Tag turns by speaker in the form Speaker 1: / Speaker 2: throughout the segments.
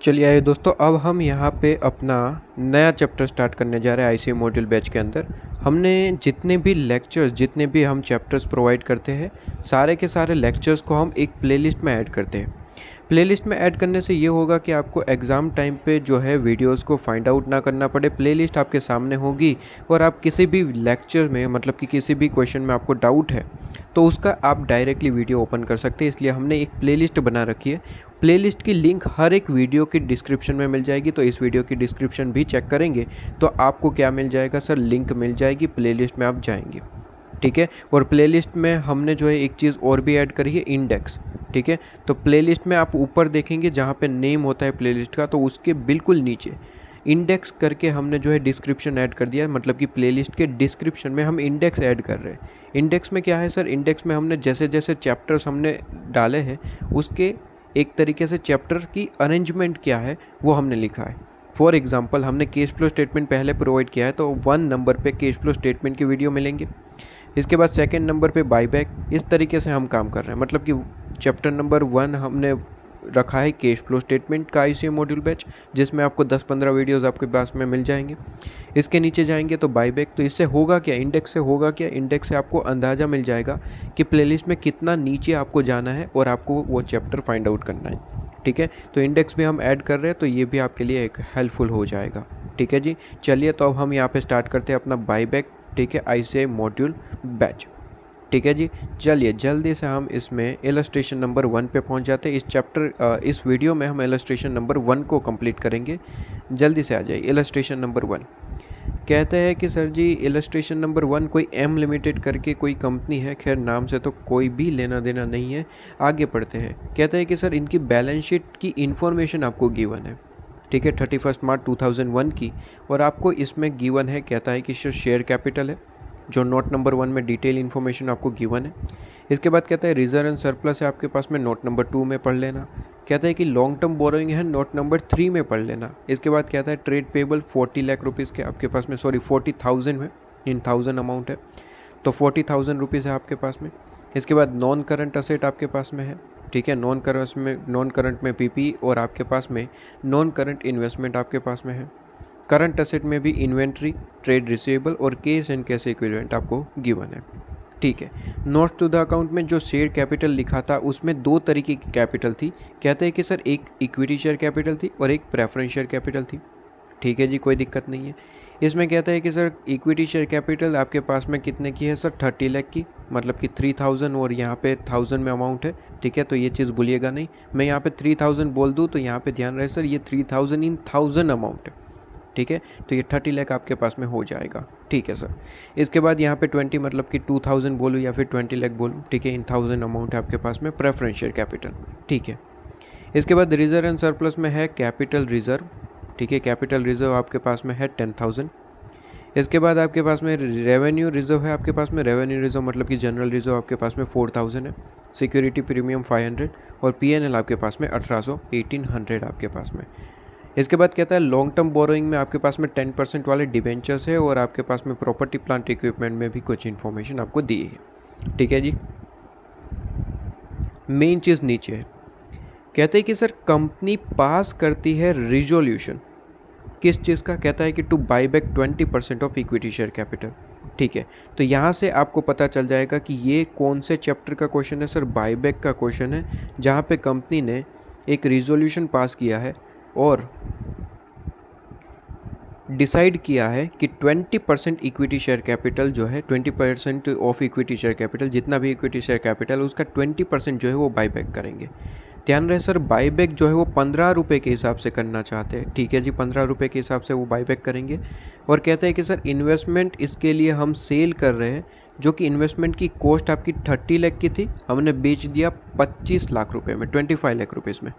Speaker 1: चलिए आइए दोस्तों, अब हम यहाँ पे अपना नया चैप्टर स्टार्ट करने जा रहे हैं आईसीए मॉड्यूल बैच के अंदर। हमने जितने भी लेक्चर्स, जितने भी हम चैप्टर्स प्रोवाइड करते हैं, सारे के सारे लेक्चर्स को हम एक प्लेलिस्ट में ऐड करते हैं। प्लेलिस्ट में ऐड करने से ये होगा कि आपको एग्ज़ाम टाइम पे जो है वीडियोस को फाइंड आउट ना करना पड़े। प्लेलिस्ट आपके सामने होगी और आप किसी भी लेक्चर में, मतलब कि किसी भी क्वेश्चन में आपको डाउट है तो उसका आप डायरेक्टली वीडियो ओपन कर सकते हैं। इसलिए हमने एक प्लेलिस्ट बना रखी है। प्लेलिस्ट की लिंक हर एक वीडियो की डिस्क्रिप्शन में मिल जाएगी। तो इस वीडियो की डिस्क्रिप्शन भी चेक करेंगे तो आपको क्या मिल जाएगा सर, लिंक मिल जाएगी, प्लेलिस्ट में आप जाएंगे, ठीक है। और प्लेलिस्ट में हमने जो है एक चीज़ और भी ऐड करी है, इंडेक्स, ठीक है। तो प्लेलिस्ट में आप ऊपर देखेंगे जहाँ पे नेम होता है प्लेलिस्ट का, तो उसके बिल्कुल नीचे इंडेक्स करके हमने जो है डिस्क्रिप्शन ऐड कर दिया है। मतलब कि प्लेलिस्ट के डिस्क्रिप्शन में हम इंडेक्स ऐड कर रहे हैं। इंडेक्स में क्या है सर, इंडेक्स में हमने जैसे जैसे चैप्टर्स हमने डाले हैं उसके एक तरीके से चैप्टर की अरेंजमेंट क्या है वो हमने लिखा है। फॉर एग्जांपल, हमने कैश फ्लो स्टेटमेंट पहले प्रोवाइड किया है तो 1 नंबर पे कैश फ्लो स्टेटमेंट की वीडियो मिलेंगे। इसके बाद सेकंड नंबर पे बाईबैक। इस तरीके से हम काम कर रहे हैं। मतलब कि चैप्टर नंबर 1 हमने रखा है कैश फ्लो स्टेटमेंट का आईसीए मॉड्यूल बैच, जिसमें आपको 10-15 वीडियोस आपके पास में मिल जाएंगे। इसके नीचे जाएंगे तो बाईबैक। तो इससे होगा क्या, इंडेक्स से होगा क्या, इंडेक्स से आपको अंदाज़ा मिल जाएगा कि प्लेलिस्ट में कितना नीचे आपको जाना है और आपको वो चैप्टर फाइंड आउट करना है, ठीक है। तो इंडेक्स भी हम ऐड कर रहे हैं, तो ये भी आपके लिए एक हेल्पफुल हो जाएगा, ठीक है जी। चलिए, तो अब हम यहाँ पे स्टार्ट करते हैं अपना बाईबैक, ठीक है, आईसीए मॉड्यूल बैच, ठीक है जी। चलिए जल्दी से हम इसमें इलस्ट्रेशन नंबर 1 पे पहुंच जाते हैं। इस वीडियो में हम इलस्ट्रेशन नंबर 1 को कंप्लीट करेंगे। जल्दी से आ जाइए। इलस्ट्रेशन नंबर 1 कहते हैं कि सर जी, इलस्ट्रेशन नंबर 1 कोई एम लिमिटेड करके कोई कंपनी है। खैर, नाम से तो कोई भी लेना देना नहीं है। आगे पढ़ते हैं। कहते हैं कि सर इनकी बैलेंस शीट की इन्फॉर्मेशन आपको गिवन है, ठीक है, 31 मार्च 2001 की। और आपको इसमें गिवन है, कहता है कि शेयर कैपिटल है, जो नोट नंबर 1 में डिटेल इन्फॉर्मेशन आपको गिवन है। इसके बाद कहता है रिजर्व एंड सरप्लस है आपके पास में, नोट नंबर 2 में पढ़ लेना। कहता है कि लॉन्ग टर्म बोरोइंग है, नोट नंबर 3 में पढ़ लेना। इसके बाद कहता है ट्रेड पेबल 40 लाख रुपीज़ के आपके पास में, सॉरी 40,000 में, इन 1000 अमाउंट है, तो 40,000 रुपीज़ है आपके पास में। इसके बाद नॉन करंट असेट आपके पास में है, ठीक है। नॉन करंट में पीपी और आपके पास में नॉन करंट इन्वेस्टमेंट आपके पास में है। करंट असेट में भी इन्वेंट्री, ट्रेड रिसीवेबल और कैश एंड कैश इक्विवेलेंट आपको गिवन है, ठीक है। नोट्स टू द अकाउंट में जो शेयर कैपिटल लिखा था उसमें 2 तरीके की कैपिटल थी। कहते हैं कि सर एक इक्विटी शेयर कैपिटल थी और एक प्रेफरेंस शेयर कैपिटल थी, ठीक है जी, कोई दिक्कत नहीं है। इसमें कहता है कि सर इक्विटी शेयर कैपिटल आपके पास में कितने की है सर, 30 लाख की, मतलब कि 3000 और यहाँ पे 1000 में अमाउंट है, ठीक है। तो ये चीज़ भूलिएगा नहीं। मैं यहाँ पे 3000 बोल दूँ तो यहाँ पे ध्यान रहे सर, ये 3000 इन 1000 अमाउंट है, ठीक है। तो ये 30 लाख आपके पास में हो जाएगा, ठीक है सर। इसके बाद यहाँ पे 20, मतलब कि 2000 बोलूँ या फिर 20 लाख बोलूँ, ठीक है, इन 1000 अमाउंट है आपके पास में प्रेफरेंस शेयर कैपिटल, ठीक है। इसके बाद रिजर्व एंड सरप्लस में है कैपिटल रिजर्व, ठीक है। कैपिटल रिजर्व आपके पास में है 10,000। इसके बाद आपके पास में रेवेन्यू रिजर्व है आपके पास में। रेवेन्यू रिजर्व मतलब कि जनरल रिजर्व आपके पास में 4000 है। सिक्योरिटी प्रीमियम 500 और पीएनएल आपके पास में 1800 आपके पास में। इसके बाद कहता है लॉन्ग टर्म बोरोइंग में आपके पास में 10% वाले डिबेंचर्स है और आपके पास में प्रॉपर्टी प्लांट इक्विपमेंट में भी कुछ इन्फॉर्मेशन आपको दी है, ठीक है जी। मेन चीज़ नीचे है। कहते हैं कि सर कंपनी पास करती है रिजोल्यूशन, किस चीज़ का, कहता है कि two by back 20% of equity share capital, ठीक है। तो यहाँ से आपको पता चल जाएगा कि ये कौन से चैप्टर का क्वेश्चन है सर, बाईबैक का क्वेश्चन है, जहाँ पे कंपनी ने एक रिजोल्यूशन पास किया है और डिसाइड किया है कि 20% इक्विटी शेयर कैपिटल जो है, 20% ऑफ इक्विटी शेयर कैपिटल, जितना भी इक्विटी शेयर कैपिटल उसका 20% जो है वो बाईबैक करेंगे। ध्यान रहे सर, बाईबैक जो है वो 15 रुपये के हिसाब से करना चाहते हैं, ठीक है जी, 15 रुपये के हिसाब से वो बाईबैक करेंगे। और कहते हैं कि सर इन्वेस्टमेंट इसके लिए हम सेल कर रहे हैं, जो कि इन्वेस्टमेंट की कॉस्ट आपकी 30 लाख की थी, हमने बेच दिया 25 लाख रुपये में, 25 लाख रुपीज़ में,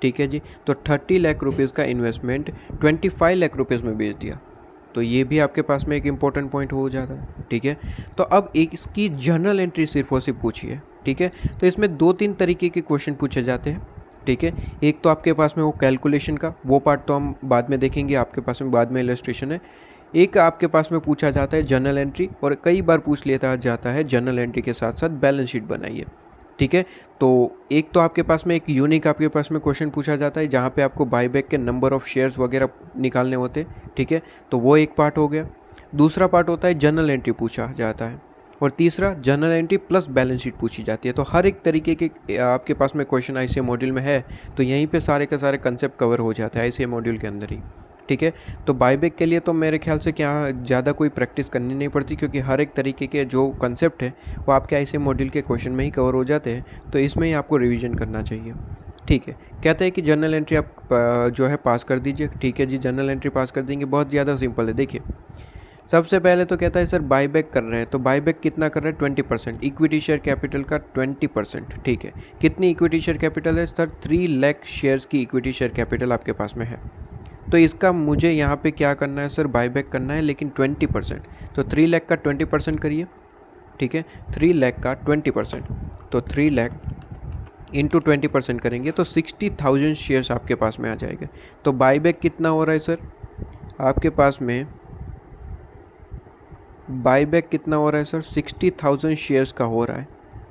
Speaker 1: ठीक है जी। तो 30 लाख रुपीज़ का इन्वेस्टमेंट 25 लाख रुपीज़ में बेच दिया। तो ये भी आपके पास में एक इम्पॉर्टेंट पॉइंट हो जाता है, ठीक है। तो अब एक इसकी जर्नल एंट्री सिर्फ और सिर्फ पूछिए, ठीक है। तो इसमें 2-3 तरीके के क्वेश्चन पूछे जाते हैं, ठीक है। एक तो आपके पास में वो कैलकुलेशन का, वो पार्ट तो हम बाद में देखेंगे, आपके पास में बाद में इलस्ट्रेशन है। एक आपके पास में पूछा जाता है जर्नल एंट्री, और कई बार पूछ लिया जाता है जर्नल एंट्री के साथ साथ बैलेंस शीट बनाइए, ठीक है। तो एक तो आपके पास में एक यूनिक आपके पास में क्वेश्चन पूछा जाता है जहाँ पे आपको बाईबैक के नंबर ऑफ शेयर्स वगैरह निकालने होते हैं, ठीक है। तो वो एक पार्ट हो गया। दूसरा पार्ट होता है जनरल एंट्री पूछा जाता है, और तीसरा general entry plus balance sheet पूछी जाती है। तो हर एक तरीके के आपके पास में क्वेश्चन आईसीए मॉड्यूल में है, तो यहीं पे सारे के सारे कंसेप्ट कवर हो जाते हैं आईसीए मॉड्यूल के अंदर ही, ठीक है। तो बाईबैक के लिए तो मेरे ख्याल से क्या ज़्यादा कोई प्रैक्टिस करनी नहीं पड़ती, क्योंकि हर एक तरीके के जो कंसेप्ट है वो आपके आईसीए मॉड्यूल के क्वेश्चन में ही कवर हो जाते हैं, तो इसमें ही आपको रिवीजन करना चाहिए, ठीक है। कहते हैं कि जनरल एंट्री आप जो है पास कर दीजिए, ठीक है जी। जनरल एंट्री पास कर देंगे, बहुत ज़्यादा सिंपल है। देखिए सबसे पहले तो कहता है सर बाईबैक कर रहे हैं, तो बाईबैक कितना कर रहे हैं? 20%, इक्विटी शेयर कैपिटल का 20%, ठीक है। कितनी इक्विटी शेयर कैपिटल है सर? 3 लाख शेयर्स की इक्विटी शेयर कैपिटल आपके पास में है। तो इसका मुझे यहाँ पे क्या करना है सर? बाईबैक करना है, लेकिन 20%। तो 3 लाख का 20% करिए, ठीक है। 3 लाख का 20%, तो 3 लाख इंटू 20% करेंगे तो 60,000 शेयर्स आपके पास में आ जाएगा। तो बाईबैक कितना हो रहा है सर? आपके पास में बाईबैक कितना हो रहा है सर? 60,000 शेयर्स का हो रहा है।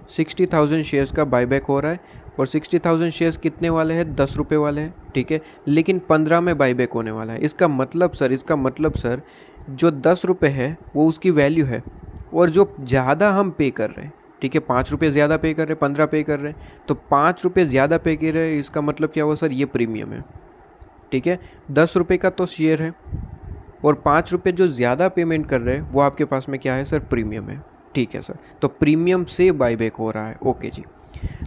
Speaker 1: 60,000 शेयर्स का बाईबैक हो रहा है, और 60,000 शेयर्स कितने वाले हैं? 10 रुपये वाले हैं, ठीक है। लेकिन 15 में बाईबैक होने वाला है। इसका मतलब सर जो 10 रुपये है वो उसकी वैल्यू है, और जो ज़्यादा हम पे कर रहे हैं, ठीक है, 5 रुपये ज़्यादा पे कर रहे हैं, 15 पे कर रहे हैं, तो 5 रुपये ज़्यादा पे कर रहे हैं, इसका मतलब क्या हुआ सर? ये प्रीमियम है, ठीक है। 10 रुपये का तो शेयर है, और 5 रुपये जो ज़्यादा पेमेंट कर रहे हैं वो आपके पास में क्या है सर? प्रीमियम है, ठीक है सर। तो प्रीमियम से बाईबैक हो रहा है, ओके जी।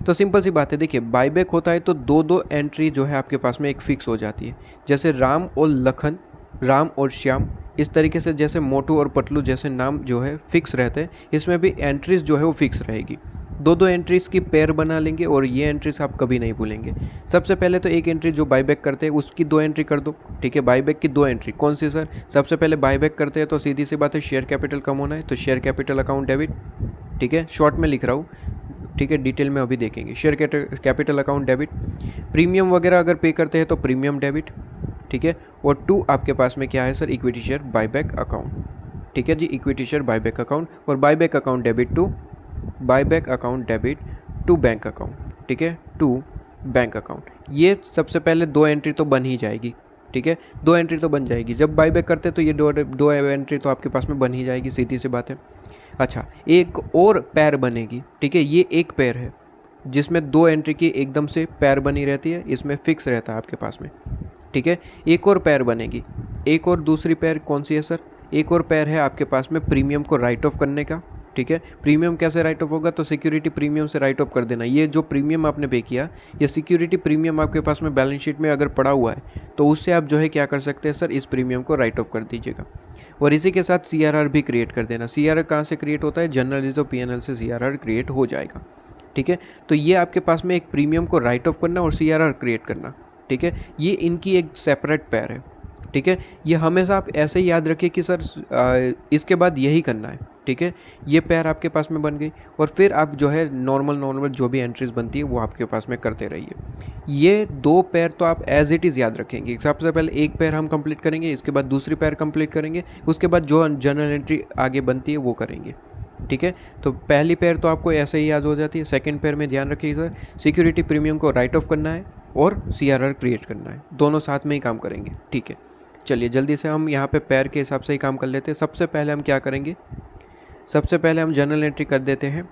Speaker 1: तो सिंपल सी बात है, देखिए बाईबैक होता है तो दो एंट्री जो है आपके पास में एक फिक्स हो जाती है। जैसे राम और लखन, राम और श्याम, इस तरीके से जैसे मोटू और पतलू जैसे नाम जो है फिक्स रहते हैं, इसमें भी एंट्रीज जो है वो फिक्स रहेगी। दो एंट्रीज की पेयर बना लेंगे, और ये एंट्रीज आप कभी नहीं भूलेंगे। सबसे पहले तो एक एंट्री जो बाईबैक करते हैं उसकी 2 एंट्री कर दो, ठीक है। बाईबैक की 2 एंट्री कौन सी सर? सबसे पहले बाईबैक करते हैं तो सीधी सी बात है, शेयर कैपिटल कम होना है, तो शेयर कैपिटल अकाउंट डेबिट, ठीक है। शॉर्ट में लिख रहा हूँ, ठीक है, डिटेल में अभी देखेंगे। Share capital account debit, premium वगैरह अगर पे करते हैं तो प्रीमियम डेबिट, ठीक है। और 2 आपके पास में क्या है sir? Equity share buyback account, ठीक है जी। इक्विटी शेयर बाईबैक अकाउंट, और buyback account debit to buyback account debit to bank account, ठीक है, टू बैंक अकाउंट। ये सबसे पहले 2 एंट्री तो बन ही जाएगी, ठीक है। 2 एंट्री तो बन जाएगी, जब बाईबैक करते तो ये दो एंट्री तो आपके पास में बन ही जाएगी, सीधी सी बात है। अच्छा, एक और पैर बनेगी, ठीक है। ये एक पैर है जिसमें 2 एंट्री की एकदम से पैर बनी रहती है, इसमें फिक्स रहता है आपके पास में, ठीक है। एक और पैर बनेगी, एक और दूसरी पैर कौन सी है सर? एक और पैर है आपके पास में प्रीमियम को राइट ऑफ करने का, ठीक है। प्रीमियम कैसे राइट ऑफ होगा? तो सिक्योरिटी प्रीमियम से राइट ऑफ कर देना। ये जो प्रीमियम आपने पे किया, ये सिक्योरिटी प्रीमियम आपके पास में बैलेंस शीट में अगर पड़ा हुआ है, तो उससे आप जो है क्या कर सकते हैं सर? इस प्रीमियम को राइट ऑफ कर दीजिएगा। और इसी के साथ CRR भी क्रिएट कर देना। CRR कहाँ से क्रिएट होता है? जनरल रिजर्व PNL से CRR क्रिएट हो जाएगा, ठीक है। तो ये आपके पास में एक प्रीमियम को राइट ऑफ करना और CRR क्रिएट करना, ठीक है। ये इनकी एक सेपरेट पैर है, ठीक है। ये हमेशा आप ऐसे ही याद रखिए कि सर इसके बाद यही करना है, ठीक है। ये पैर आपके पास में बन गई, और फिर आप जो है नॉर्मल जो भी एंट्रीज बनती है वो आपके पास में करते रहिए। ये 2 पैर तो आप एज इट इज़ याद रखेंगे। सबसे पहले एक पैर हम कंप्लीट करेंगे, इसके बाद दूसरी पैर कंप्लीट करेंगे, उसके बाद जो जनरल एंट्री आगे बनती है वो करेंगे, ठीक है। तो पहली पैर तो आपको ऐसे ही याद हो जाती है। सेकंड पैर में ध्यान रखिए सर, सिक्योरिटी प्रीमियम को राइट ऑफ करना है और CRR क्रिएट करना है, दोनों साथ में ही काम करेंगे, ठीक है। चलिए जल्दी से हम यहाँ पे पैर के हिसाब से ही काम कर लेते हैं। सबसे पहले हम क्या करेंगे? सबसे पहले हम जनरल एंट्री कर देते हैं।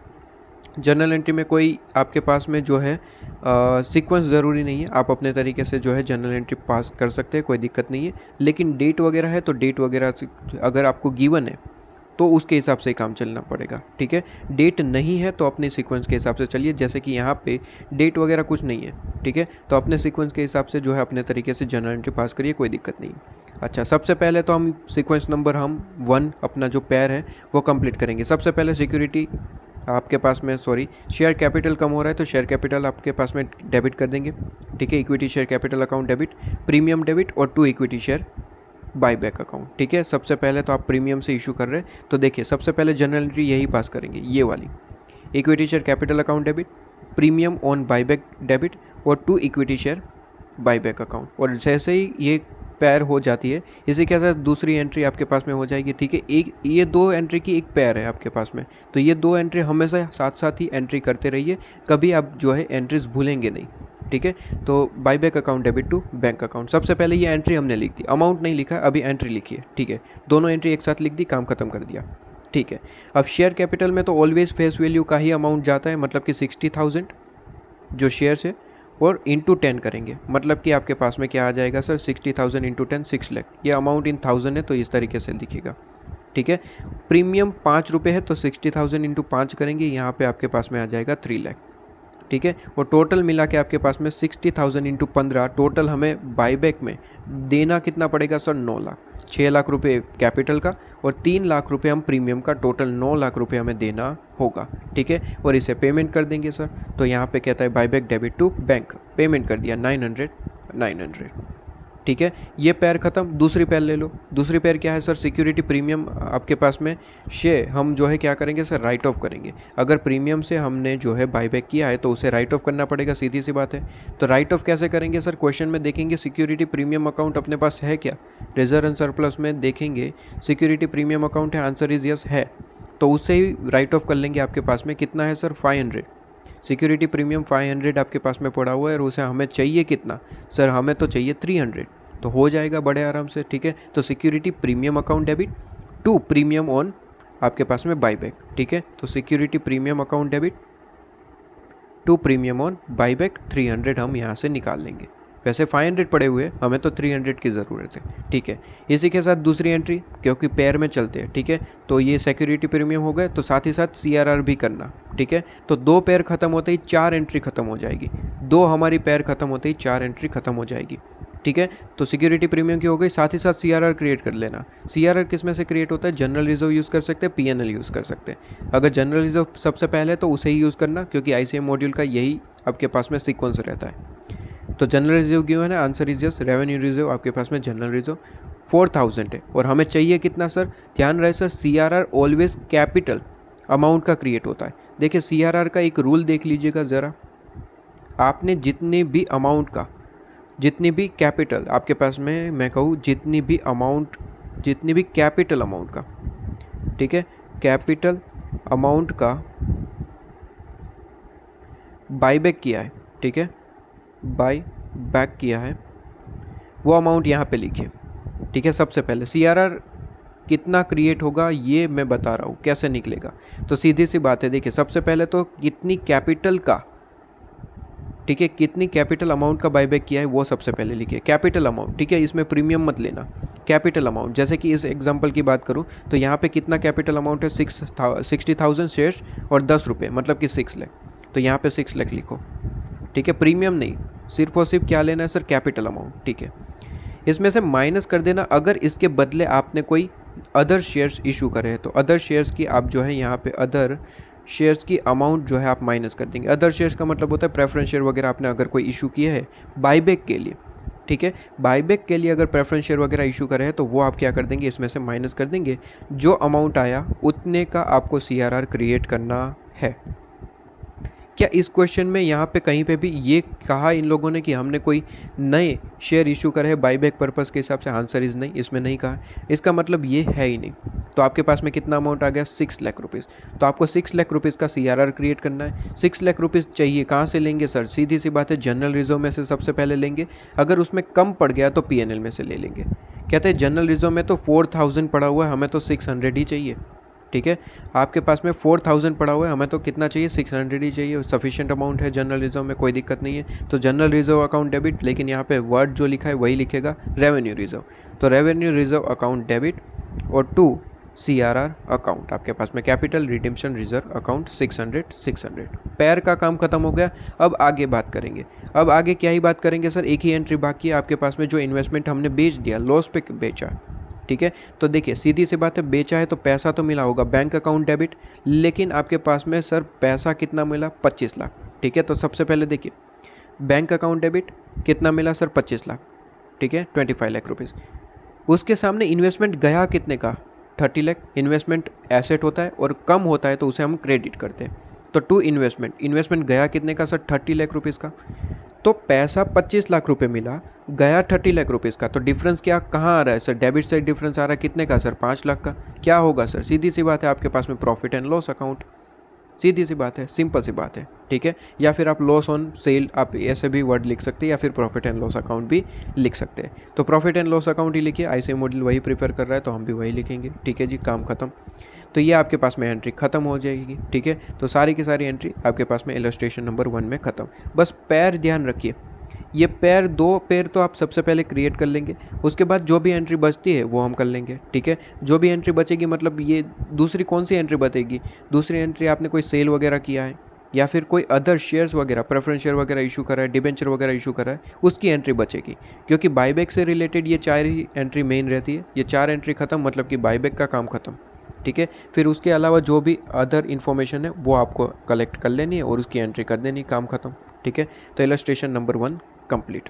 Speaker 1: जनरल एंट्री में कोई आपके पास में जो है सीक्वेंस ज़रूरी नहीं है, आप अपने तरीके से जो है जनरल एंट्री पास कर सकते हैं, कोई दिक्कत नहीं है। लेकिन डेट वगैरह है तो डेट वगैरह अगर आपको गिवन है तो उसके हिसाब से काम चलना पड़ेगा, ठीक है। डेट नहीं है तो अपने सीक्वेंस के हिसाब से चलिए। जैसे कि यहाँ पे डेट वगैरह कुछ नहीं है, ठीक है, तो अपने सीक्वेंस के हिसाब से जो है अपने तरीके से जनरल एंट्री पास करिए, कोई दिक्कत नहीं। अच्छा, सबसे पहले तो हम सीक्वेंस नंबर 1 अपना जो पैर है वो कंप्लीट करेंगे। सबसे पहले सिक्योरिटी आपके पास में शेयर कैपिटल कम हो रहा है तो शेयर कैपिटल आपके पास में डेबिट कर देंगे, ठीक है। Equity share capital account debit, premium debit और 2 इक्विटी शेयर बाईबैक अकाउंट, ठीक है। सबसे पहले तो आप प्रीमियम से इशू कर रहे हैं, तो देखिए सबसे पहले जनरल एंट्री यही पास करेंगे, ये वाली equity share capital account debit, premium on buyback debit और 2 इक्विटी शेयर बाईबैक अकाउंट। और जैसे ही ये पैर हो जाती है, इसी के साथ दूसरी एंट्री आपके पास में हो जाएगी, ठीक है। एक ये 2 एंट्री की एक पैर है आपके पास में, तो ये 2 एंट्री हमेशा साथ साथ ही एंट्री करते रहिए, कभी आप जो है एंट्रीज भूलेंगे नहीं, ठीक है। तो buyback account debit to bank account, सबसे पहले ये एंट्री हमने लिख दी, अमाउंट नहीं लिखा, अभी एंट्री लिखी है, ठीक है। दोनों एंट्री एक साथ लिख दी, काम खत्म कर दिया, ठीक है। अब शेयर कैपिटल में तो ऑलवेज फेस वैल्यू का ही अमाउंट जाता है, मतलब कि 60,000 जो शेयर्स है, और इंटू 10 करेंगे, मतलब कि आपके पास में क्या आ जाएगा सर, 60,000 इंटू 10 6 लाख। ये अमाउंट इन 1000 है तो इस तरीके से दिखेगा, ठीक है। प्रीमियम 5 रुपये है तो 60,000 इंटू 5 करेंगे, यहाँ पे आपके पास में आ जाएगा 3 लाख, ठीक है। और टोटल मिला के आपके पास में 60,000 इंटू 15, टोटल हमें बाईबैक में देना कितना पड़ेगा सर, 9 लाख। 6 लाख रुपए कैपिटल का और 3 लाख रुपए हम प्रीमियम का, टोटल 9 लाख रुपए हमें देना होगा, ठीक है। और इसे पेमेंट कर देंगे सर, तो यहाँ पे कहता है buyback debit to bank, payment कर दिया 900, ठीक है। ये पैर ख़त्म, दूसरी पैर ले लो। दूसरी पैर क्या है सर, सिक्योरिटी प्रीमियम आपके पास में शेयर हम जो है क्या करेंगे सर, राइट ऑफ करेंगे। अगर प्रीमियम से हमने जो है बाईबैक किया है तो उसे राइट ऑफ करना पड़ेगा, सीधी सी बात है। तो राइट ऑफ कैसे करेंगे सर, क्वेश्चन में देखेंगे सिक्योरिटी प्रीमियम अकाउंट अपने पास है क्या, रिजर्व एंड सरप्लस में देखेंगे सिक्योरिटी प्रीमियम अकाउंट है, आंसर इज यस है, तो उससे ही राइट ऑफ कर लेंगे। आपके पास में कितना है सर, 500, सिक्योरिटी प्रीमियम 500 आपके पास में पड़ा हुआ है, और उसे हमें चाहिए कितना सर, हमें तो चाहिए 300, तो हो जाएगा बड़े आराम से, ठीक है। तो security premium account debit to premium on आपके पास में बाईबैक, ठीक है। तो security premium account debit to premium on buyback 300 हम यहाँ से निकाल लेंगे। वैसे 500 पड़े हुए, हमें तो 300 की ज़रूरत है, ठीक है। इसी के साथ दूसरी एंट्री, क्योंकि पेयर में चलते हैं, ठीक है, तो ये सिक्योरिटी प्रीमियम हो गए, तो साथ ही साथ CRR भी करना, ठीक है। तो 2 पेयर ख़त्म होते ही 4 एंट्री ख़त्म हो जाएगी, 2 हमारी पेयर ख़त्म होते ही 4 एंट्री ख़त्म हो जाएगी, ठीक है। तो सिक्योरिटी प्रीमियम की हो गई, साथ ही साथ CRR क्रिएट कर लेना। CRR किस में से क्रिएट होता है, जनरल रिजर्व यूज़ कर सकते हैं, PNL यूज़ कर सकते हैं। अगर जनरल रिजर्व सबसे पहले तो उसे ही यूज़ करना, क्योंकि ICM मॉड्यूल का यही आपके पास में सीक्वेंस रहता है। तो जनरल रिजर्व क्यों है ना, answer is yes, revenue reserve आपके पास में जनरल रिजर्व 4000 है, और हमें चाहिए कितना सर, ध्यान रहे sir, CRR always capital amount का क्रिएट होता है। देखिए CRR का एक रूल देख लीजिएगा ज़रा, आपने जितने भी अमाउंट का, जितनी भी कैपिटल आपके पास में, मैं कहूँ जितनी भी अमाउंट, जितनी भी कैपिटल अमाउंट का, ठीक है, कैपिटल अमाउंट का बाईबैक किया है, ठीक है, बाई बैक किया है, वो अमाउंट यहाँ पे लिखिए, ठीक है। सबसे पहले CRR कितना क्रिएट होगा ये मैं बता रहा हूँ, कैसे निकलेगा। तो सीधी सी बात है, देखिए सबसे पहले तो कितनी कैपिटल का, ठीक है, कितनी कैपिटल अमाउंट का बाईबैक किया है वो सबसे पहले लिखिए, कैपिटल अमाउंट, ठीक है, इसमें प्रीमियम मत लेना, कैपिटल अमाउंट। जैसे कि इस एग्जांपल की बात करूं तो यहाँ पे कितना कैपिटल अमाउंट है, 60,000 शेयर्स और 10 रुपये, मतलब कि 6 लाख, तो यहाँ पे 6 लाख लिखो, ठीक है। प्रीमियम नहीं, सिर्फ और सिर्फ क्या लेना है सर, कैपिटल अमाउंट, ठीक है। इसमें से माइनस कर देना, अगर इसके बदले आपने कोई अदर शेयर्स इशू करे हैं तो अदर शेयर्स की आप जो है यहाँ पे अदर शेयर्स की अमाउंट जो है आप माइनस कर देंगे। अदर शेयर्स का मतलब होता है प्रेफरेंस शेयर वगैरह आपने अगर कोई इशू किया है बाईबैक के लिए, ठीक है, बाईबैक के लिए अगर प्रेफरेंस शेयर वगैरह इशू करे हैं तो वो आप क्या कर देंगे, इसमें से माइनस कर देंगे, जो अमाउंट आया उतने का आपको CRR क्रिएट करना है। क्या इस क्वेश्चन में यहाँ पे कहीं पे भी ये कहा इन लोगों ने कि हमने कोई नए शेयर इशू करे हैं बाईबैक पर्पस के हिसाब से, आंसर इज नहीं, इसमें नहीं कहा। इसका मतलब ये है ही नहीं। तो आपके पास में कितना अमाउंट आ गया, 6 लाख रुपीज़, तो आपको 6 लाख रुपीज़ का CRR क्रिएट करना है। 6 लाख रुपीज़ चाहिए, कहाँ से लेंगे सर, सीधी सी बात है, जनरल रिजर्व में से सबसे पहले लेंगे, अगर उसमें कम पड़ गया तो PNL में से ले लेंगे। कहते हैं जनरल रिजर्व में तो 4000 पड़ा हुआ है, हमें तो 600 ही चाहिए, ठीक है। आपके पास में 4000 पड़ा हुआ है, हमें तो कितना चाहिए, 600 ही चाहिए, सफिशिएंट अमाउंट है जनरल रिजर्व में, कोई दिक्कत नहीं है। तो जनरल रिजर्व अकाउंट डेबिट, लेकिन यहाँ पे वर्ड जो लिखा है वही लिखेगा, रेवेन्यू रिजर्व। तो रेवेन्यू रिजर्व अकाउंट डेबिट और टू CRR अकाउंट, आपके पास में कैपिटल रिडेम्पशन रिजर्व अकाउंट 600। पैर का काम खत्म हो गया। अब आगे बात करेंगे, अब आगे क्या ही बात करेंगे सर, एक ही एंट्री बाकी है आपके पास में, जो इन्वेस्टमेंट हमने बेच दिया, लॉस पे बेचा, ठीक है। तो देखिए सीधी सी बात है, बेचा है तो पैसा तो मिला होगा, बैंक अकाउंट डेबिट, लेकिन आपके पास में सर पैसा कितना मिला, 25 लाख, ठीक है। तो सबसे पहले देखिए बैंक अकाउंट डेबिट कितना मिला सर, 25 लाख, ठीक है, 25 लाख रुपीज़। उसके सामने इन्वेस्टमेंट गया कितने का, 30 लाख। इन्वेस्टमेंट एसेट होता है और कम होता है तो उसे हम क्रेडिट करते हैं। तो टू इन्वेस्टमेंट, इन्वेस्टमेंट गया कितने का सर, 30 लाख रुपीज़ का। तो पैसा 25 लाख रुपए मिला, गया 30 लाख रुपीज़ का, तो डिफरेंस क्या कहाँ आ रहा है सर? डेबिट साइड डिफरेंस आ रहा है कितने का सर? 5 लाख का। क्या होगा सर? सीधी सी बात है, आपके पास में प्रॉफिट एंड लॉस अकाउंट, सीधी सी बात है, सिंपल सी बात है, ठीक है। या फिर आप लॉस ऑन सेल, आप ऐसे भी वर्ड लिख सकते हैं, या फिर प्रॉफिट एंड लॉस अकाउंट भी लिख सकते हैं। तो प्रॉफिट एंड लॉस अकाउंट ही लिखिए, आईसीआई मॉड्यूल वही प्रिपेयर कर रहा है तो हम भी वही लिखेंगे, ठीक है जी, काम खत्म। तो ये आपके पास में एंट्री खत्म हो जाएगी, ठीक है। तो सारी की सारी एंट्री आपके पास में इलस्ट्रेशन नंबर 1 में खत्म। बस पैर ध्यान रखिए, ये पैर, 2 पैर तो आप सबसे पहले क्रिएट कर लेंगे, उसके बाद जो भी एंट्री बचती है वो हम कर लेंगे, ठीक है। जो भी एंट्री बचेगी, मतलब ये दूसरी कौन सी एंट्री बचेगी? दूसरी एंट्री आपने कोई सेल वगैरह किया है, या फिर कोई अदर शेयर्स वगैरह, प्रेफरेंस शेयर वगैरह इशू करा है, डिबेंचर वगैरह इशू करा है, उसकी एंट्री बचेगी। क्योंकि बाईबैक से रिलेटेड ये 4 ही एंट्री मेन रहती है, ये 4 एंट्री खत्म मतलब कि बाईबैक का काम खत्म, ठीक है। फिर उसके अलावा जो भी अदर इन्फॉर्मेशन है वो आपको कलेक्ट कर लेनी है और उसकी एंट्री कर देनी, काम खत्म, ठीक है। तो इलस्ट्रेशन नंबर 1 कंप्लीट।